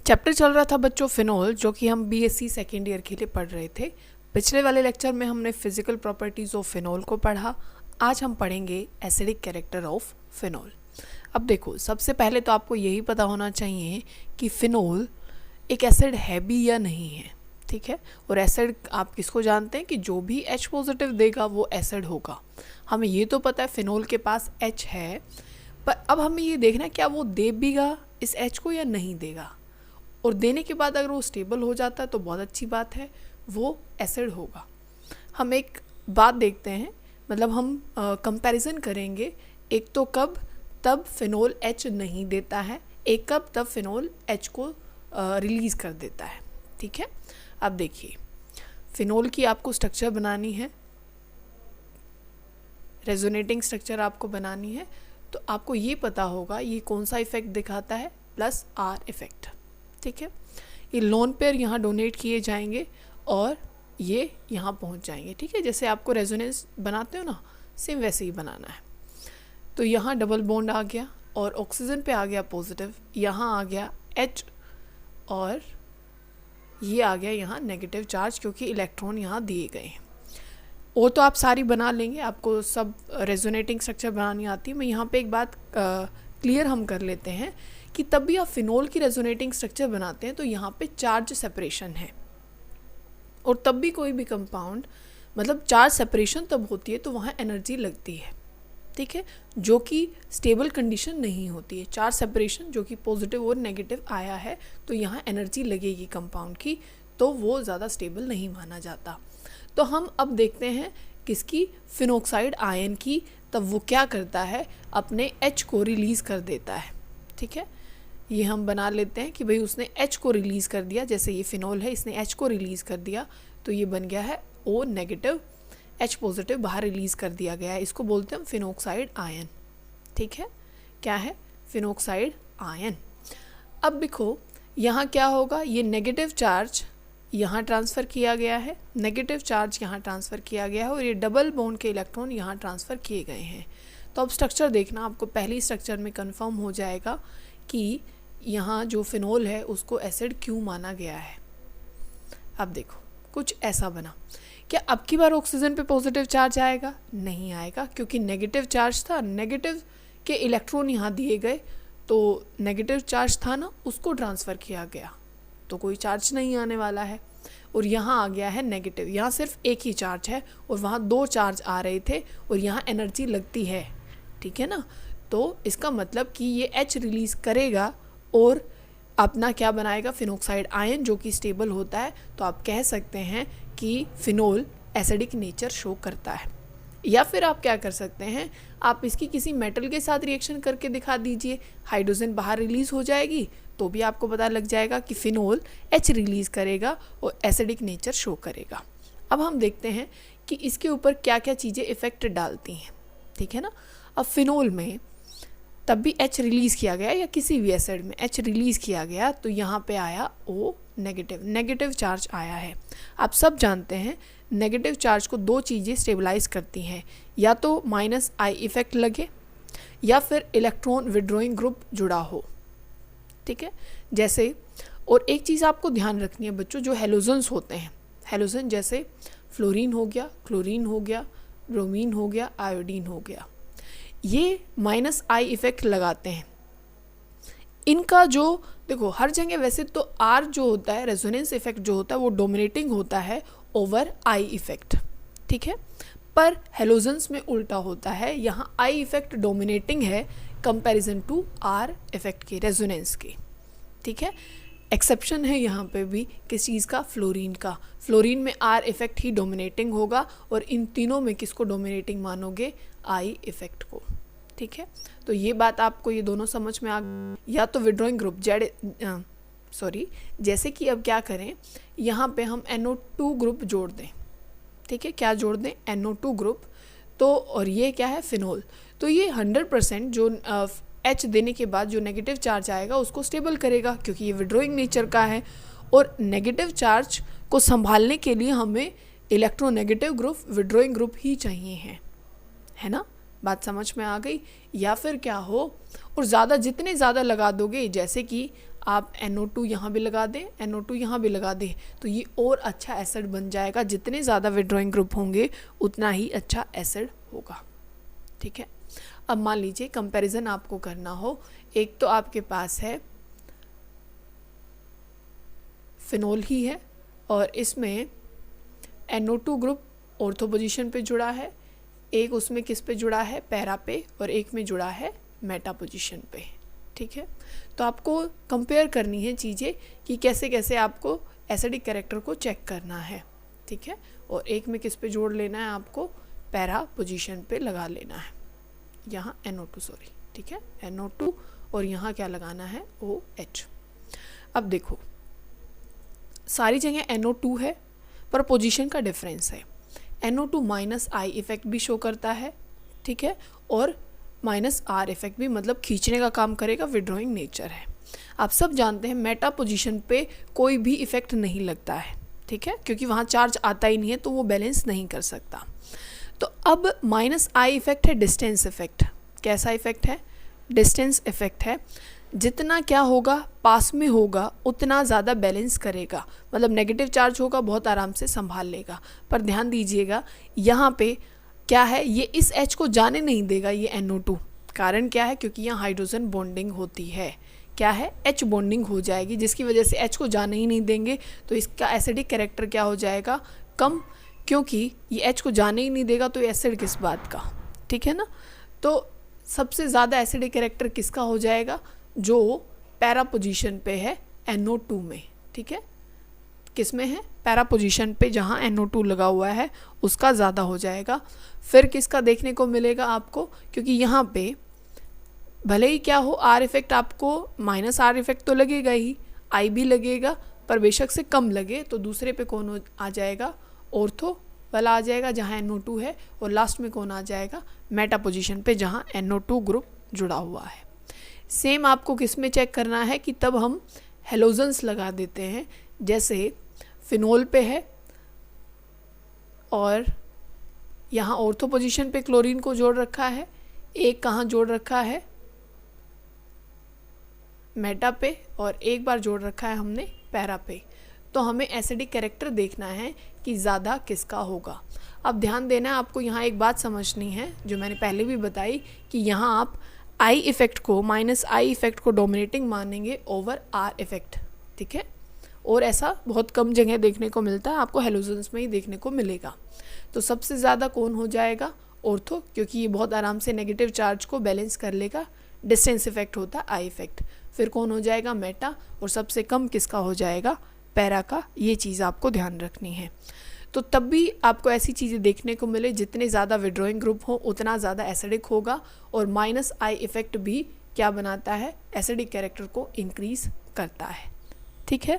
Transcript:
Chapter चल रहा था बच्चों फिनोल, जो कि हम बीएससी सेकेंड ईयर के लिए पढ़ रहे थे। पिछले वाले लेक्चर में हमने फिजिकल प्रॉपर्टीज़ ऑफ फिनोल को पढ़ा। आज हम पढ़ेंगे एसिडिक कैरेक्टर ऑफ फिनोल। अब देखो, सबसे पहले तो आपको यही पता होना चाहिए कि फिनोल एक एसिड है भी या नहीं है, ठीक है। और एसिड आप किसको जानते हैं कि जो भी H पॉजिटिव देगा वो एसिड होगा। हमें ये तो पता है फिनोल के पास H है, पर अब हमें ये देखना है क्या वो दे बीगा इस H को या नहीं देगा। और देने के बाद अगर वो स्टेबल हो जाता है तो बहुत अच्छी बात है, वो एसिड होगा। हम एक बात देखते हैं, मतलब हम कंपैरिजन करेंगे। एक तो कब, तब फिनोल H नहीं देता है, एक कब, तब फिनोल H को रिलीज़ कर देता है, ठीक है। अब देखिए, फिनोल की आपको स्ट्रक्चर बनानी है, रेजोनेटिंग स्ट्रक्चर आपको बनानी है। तो आपको ये पता होगा ये कौन सा इफेक्ट दिखाता है, प्लस R इफेक्ट, ठीक है। ये लोन पेयर यहाँ डोनेट किए जाएंगे और ये यहाँ पहुँच जाएंगे, ठीक है। जैसे आपको रेजोनेंस बनाते हो ना, सेम वैसे ही बनाना है। तो यहाँ डबल बॉन्ड आ गया और ऑक्सीजन पे आ गया पॉजिटिव, यहाँ आ गया H और ये आ गया यहाँ नेगेटिव चार्ज, क्योंकि इलेक्ट्रॉन यहाँ दिए गए हैं। वो तो आप सारी बना लेंगे, आपको सब रेजोनेटिंग स्ट्रक्चर बनानी आती है। मैं यहाँ पे एक बात क्लियर हम कर लेते हैं कि तब भी आप फिनोल की रेजोनेटिंग स्ट्रक्चर बनाते हैं तो यहाँ पे चार्ज सेपरेशन है। और तब भी कोई भी कंपाउंड, मतलब चार्ज सेपरेशन तब होती है तो वहाँ एनर्जी लगती है, ठीक है, जो कि स्टेबल कंडीशन नहीं होती है। चार्ज सेपरेशन जो कि पॉजिटिव और नेगेटिव आया है तो यहाँ एनर्जी लगेगी कंपाउंड की, तो वो ज़्यादा स्टेबल नहीं माना जाता। तो हम अब देखते हैं किसकी, फिनोक्साइड आयन की। तब वो क्या करता है, अपने H को रिलीज़ कर देता है, ठीक है। ये हम बना लेते हैं कि भाई उसने H को रिलीज़ कर दिया। जैसे ये फिनोल है, इसने H को रिलीज़ कर दिया तो ये बन गया है O नेगेटिव, H पॉजिटिव बाहर रिलीज़ कर दिया गया है। इसको बोलते हैं हम फिनोक्साइड आयन, ठीक है। क्या है, फिनोक्साइड आयन। अब देखो यहाँ क्या होगा, ये नेगेटिव चार्ज यहाँ ट्रांसफ़र किया गया है, नेगेटिव चार्ज यहाँ ट्रांसफ़र किया गया है और ये डबल बॉन्ड के इलेक्ट्रॉन यहाँ ट्रांसफ़र किए गए हैं। तो अब स्ट्रक्चर देखना, आपको पहली स्ट्रक्चर में कंफर्म हो जाएगा कि यहाँ जो फिनोल है उसको एसिड क्यों माना गया है। अब देखो कुछ ऐसा बना। क्या अब की बार ऑक्सीजन पे पॉजिटिव चार्ज आएगा? नहीं आएगा, क्योंकि नेगेटिव चार्ज था, नेगेटिव के इलेक्ट्रॉन यहाँ दिए गए तो नेगेटिव चार्ज था ना, उसको ट्रांसफ़र किया गया तो कोई चार्ज नहीं आने वाला है। और यहाँ आ गया है नेगेटिव, यहाँ सिर्फ एक ही चार्ज है और वहाँ दो चार्ज आ रहे थे और यहाँ एनर्जी लगती है, ठीक है ना। तो इसका मतलब कि ये H रिलीज़ करेगा और अपना क्या बनाएगा, फिनोक्साइड आयन, जो कि स्टेबल होता है। तो आप कह सकते हैं कि फिनोल एसिडिक नेचर शो करता है। या फिर आप क्या कर सकते हैं, आप इसकी किसी मेटल के साथ रिएक्शन करके दिखा दीजिए, हाइड्रोजन बाहर रिलीज़ हो जाएगी तो भी आपको पता लग जाएगा कि फिनोल H रिलीज़ करेगा और एसिडिक नेचर शो करेगा। अब हम देखते हैं कि इसके ऊपर क्या क्या चीज़ें इफ़ेक्ट डालती हैं, ठीक है ना। अब फिनोल में तब भी H रिलीज़ किया गया या किसी भी एसिड में H रिलीज़ किया गया तो यहाँ पे आया O नेगेटिव, नेगेटिव चार्ज आया है। आप सब जानते हैं नेगेटिव चार्ज को दो चीज़ें स्टेबलाइज करती हैं, या तो -I इफ़ेक्ट लगे या फिर इलेक्ट्रॉन विड्रॉइंग ग्रुप जुड़ा हो, ठीक है। जैसे, और एक चीज़ आपको ध्यान रखनी है बच्चों, जो हेलोजन्स होते हैं, हेलोजन जैसे फ्लोरीन हो गया, क्लोरीन हो गया, ब्रोमीन हो गया, आयोडीन हो गया, ये -I इफ़ेक्ट लगाते हैं। इनका जो देखो हर जगह वैसे तो R जो होता है, रेजोनेंस इफेक्ट जो होता है, वो डोमिनेटिंग होता है ओवर I इफेक्ट, ठीक है। पर हेलोजन्स में उल्टा होता है, यहाँ I इफेक्ट डोमिनेटिंग है कंपैरिजन टू R इफेक्ट के, रेजोनेंस के, ठीक है। एक्सेप्शन है यहाँ पे भी किस चीज़ का, फ्लोरीन का। फ्लोरीन में R इफेक्ट ही डोमिनेटिंग होगा और इन तीनों में किसको डोमिनेटिंग मानोगे, I इफेक्ट को, ठीक है। तो ये बात आपको ये दोनों समझ में आ, या तो विड्रॉइंग ग्रुप जैसे कि अब क्या करें, यहाँ पे हम NO2 ग्रुप जोड़ दें, ठीक है। क्या जोड़ दें, NO2 ग्रुप। तो और ये क्या है, फिनोल। तो ये 100% जो H देने के बाद जो नेगेटिव चार्ज आएगा उसको स्टेबल करेगा, क्योंकि ये विड्रॉइंग नेचर का है। और नेगेटिव चार्ज को संभालने के लिए हमें इलेक्ट्रोनेगेटिव ग्रुप, विड्रॉइंग ग्रुप ही चाहिए, है ना। बात समझ में आ गई। या फिर क्या हो, और ज़्यादा जितने ज़्यादा लगा दोगे, जैसे कि आप NO2 यहाँ भी लगा दें, NO2 यहाँ भी लगा दें, तो ये और अच्छा एसिड बन जाएगा। जितने ज़्यादा विड्रॉइंग ग्रुप होंगे उतना ही अच्छा एसिड होगा। ठीक है, अब मान लीजिए कंपैरिजन आपको करना हो, एक तो आपके पास है फिनोल ही है और इसमें NO2 ग्रुप ऑर्थो पोजीशन पे जुड़ा है, एक उसमें किस पे जुड़ा है, पैरा पे, और एक में जुड़ा है मेटा पोजीशन पे। ठीक है, तो आपको कंपेयर करनी है चीज़ें कि कैसे कैसे आपको एसिडिक कैरेक्टर को चेक करना है। ठीक है, और एक में किस पे जोड़ लेना है, आपको पैरा पोजीशन पे लगा लेना है, यहाँ NO2 सॉरी। ठीक है, NO2 और यहाँ क्या लगाना है, OH। अब देखो सारी जगह NO2 है पर पोजीशन का डिफरेंस है। NO2 माइनस I इफेक्ट भी शो करता है। ठीक है, और माइनस R इफेक्ट भी, मतलब खींचने का काम करेगा, विड्रॉइंग नेचर है। आप सब जानते हैं मेटा पोजीशन पे कोई भी इफेक्ट नहीं लगता है। ठीक है, क्योंकि वहाँ चार्ज आता ही नहीं है तो वो बैलेंस नहीं कर सकता। तो अब माइनस I इफेक्ट है डिस्टेंस इफेक्ट। कैसा इफेक्ट है, डिस्टेंस इफेक्ट है। जितना क्या होगा, पास में होगा उतना ज़्यादा बैलेंस करेगा, मतलब नेगेटिव चार्ज होगा बहुत आराम से संभाल लेगा। पर ध्यान दीजिएगा यहाँ पे क्या है, ये इस H को जाने नहीं देगा, ये NO2। कारण क्या है, क्योंकि यहाँ हाइड्रोजन बॉन्डिंग होती है। क्या है, H बॉन्डिंग हो जाएगी, जिसकी वजह से H को जाने ही नहीं देंगे, तो इसका एसिडिक कैरेक्टर क्या हो जाएगा, कम। क्योंकि ये H को जाने ही नहीं देगा तो ये एसिड किस बात का। ठीक है ना, तो सबसे ज़्यादा एसिडिक कैरेक्टर किसका हो जाएगा, जो पैरा पोजीशन पे है NO2 में। ठीक है, किस में है, पैरा पोजीशन पे जहाँ NO2 लगा हुआ है उसका ज़्यादा हो जाएगा। फिर किसका देखने को मिलेगा आपको, क्योंकि यहाँ पे भले ही क्या हो R इफेक्ट, आपको माइनस R इफेक्ट तो लगेगा ही, I भी लगेगा, पर बेशक से कम लगे। तो दूसरे पे कौन आ जाएगा, ऑर्थो वाला आ जाएगा जहाँ NO2 है, और लास्ट में कौन आ जाएगा, मेटा पोजीशन पे जहाँ NO2 ग्रुप जुड़ा हुआ है। सेम आपको किस में चेक करना है कि तब हम हेलोजन्स लगा देते हैं, जैसे फिनोल पे है और यहाँ ऑर्थो पोजीशन पे क्लोरीन को जोड़ रखा है, एक कहाँ जोड़ रखा है, मेटा पे, और एक बार जोड़ रखा है हमने पैरा पे। तो हमें एसिडिक कैरेक्टर देखना है कि ज़्यादा किसका होगा। अब ध्यान देना है, आपको यहाँ एक बात समझनी है जो मैंने पहले भी बताई कि यहाँ आप I इफेक्ट को, माइनस I इफेक्ट को डोमिनेटिंग मानेंगे ओवर R इफेक्ट। ठीक है, और ऐसा बहुत कम जगह देखने को मिलता है, आपको हेलोजन्स में ही देखने को मिलेगा। तो सबसे ज़्यादा कौन हो जाएगा, ऑर्थो, क्योंकि ये बहुत आराम से नेगेटिव चार्ज को बैलेंस कर लेगा। डिस्टेंस इफेक्ट होता है I इफेक्ट। फिर कौन हो जाएगा, मेटा, और सबसे कम किसका हो जाएगा, पैरा का। ये चीज़ आपको ध्यान रखनी है। तो तब भी आपको ऐसी चीज़ें देखने को मिले, जितने ज़्यादा विड्रॉइंग ग्रुप हो उतना ज़्यादा एसिडिक होगा, और माइनस I इफेक्ट भी क्या बनाता है, एसिडिक कैरेक्टर को इंक्रीज करता है। ठीक है।